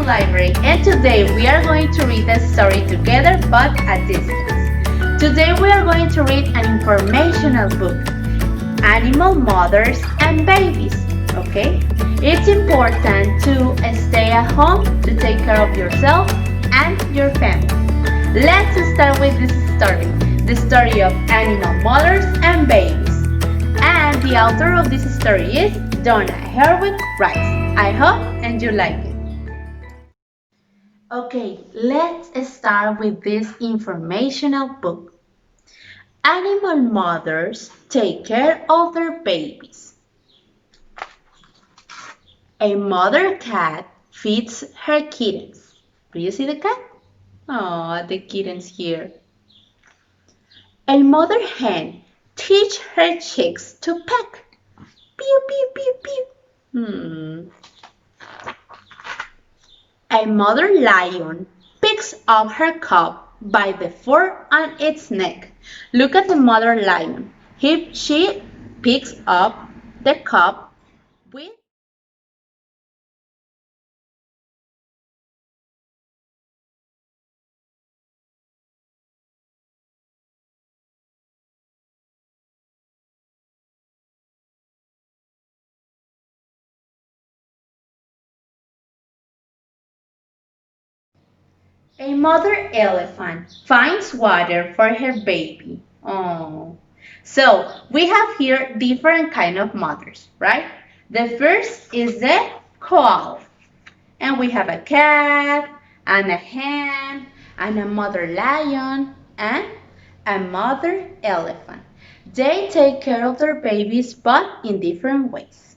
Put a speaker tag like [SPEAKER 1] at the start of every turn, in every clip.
[SPEAKER 1] library, and today we are going to read a story together but at distance. Today we are going to read an informational book, Animal Mothers and Babies, okay? It's important to stay at home to take care of yourself and your family. Let's start with this story, the story of Animal Mothers and Babies. And the author of this story is Dona, Herweck writes. I hope and you like it. Okay, let's start with this informational book. Animal mothers take care of their babies. A mother cat feeds her kittens. Do you see the cat? Oh, the kittens here. A mother hen teaches her chicks to peck. Pew, pew, pew, pew. A mother lion picks up her cub by the fur on its neck. Look at the mother lion. She picks up the cub with a mother elephant finds water for her baby. Oh. So we have here different kind of mothers, right? The first is the koala. And we have a cat, and a hen, and a mother lion, and a mother elephant. They take care of their babies, but in different ways.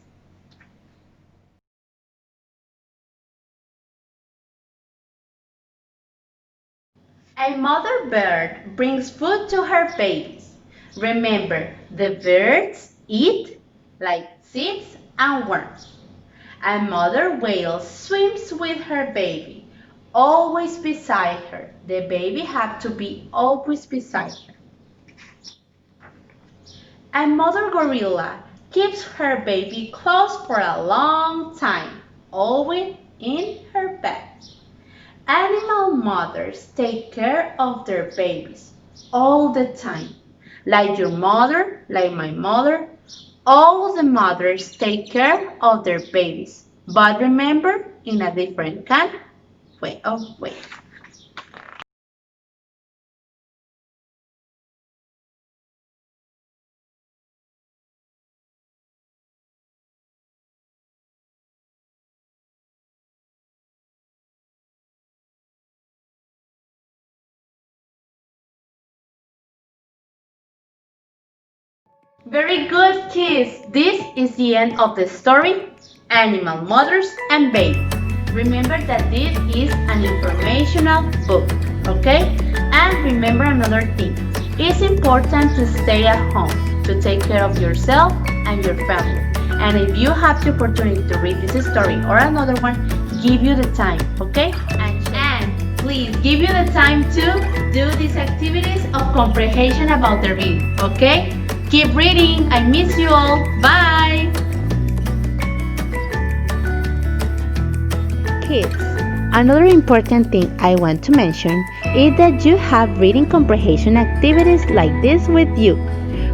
[SPEAKER 1] A mother bird brings food to her babies. Remember, the birds eat like seeds and worms. A mother whale swims with her baby, always beside her. The baby has to be always beside her. A mother gorilla keeps her baby close for a long time, always in her bed. Animal mothers take care of their babies all the time. Like your mother, like my mother, all the mothers take care of their babies. But remember, in a different kind of way. Very good, kids. This is the end of the story, Animal Mothers and Babies. Remember that this is an informational book, okay? And remember another thing. It's important to stay at home, to take care of yourself and your family. And if you have the opportunity to read this story or another one, give you the time, okay? And please give you the time to do these activities of comprehension about the reading, okay? Keep reading. I miss you all. Bye.
[SPEAKER 2] Kids, another important thing I want to mention is that you have reading comprehension activities like this with you.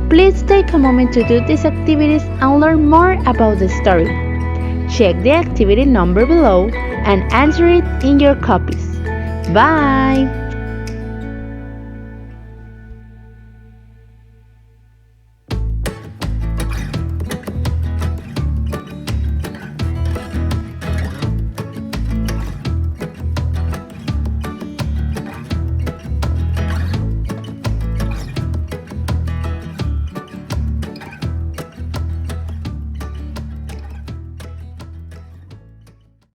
[SPEAKER 2] Please take a moment to do these activities and learn more about the story. Check the activity number below and answer it in your copies. Bye!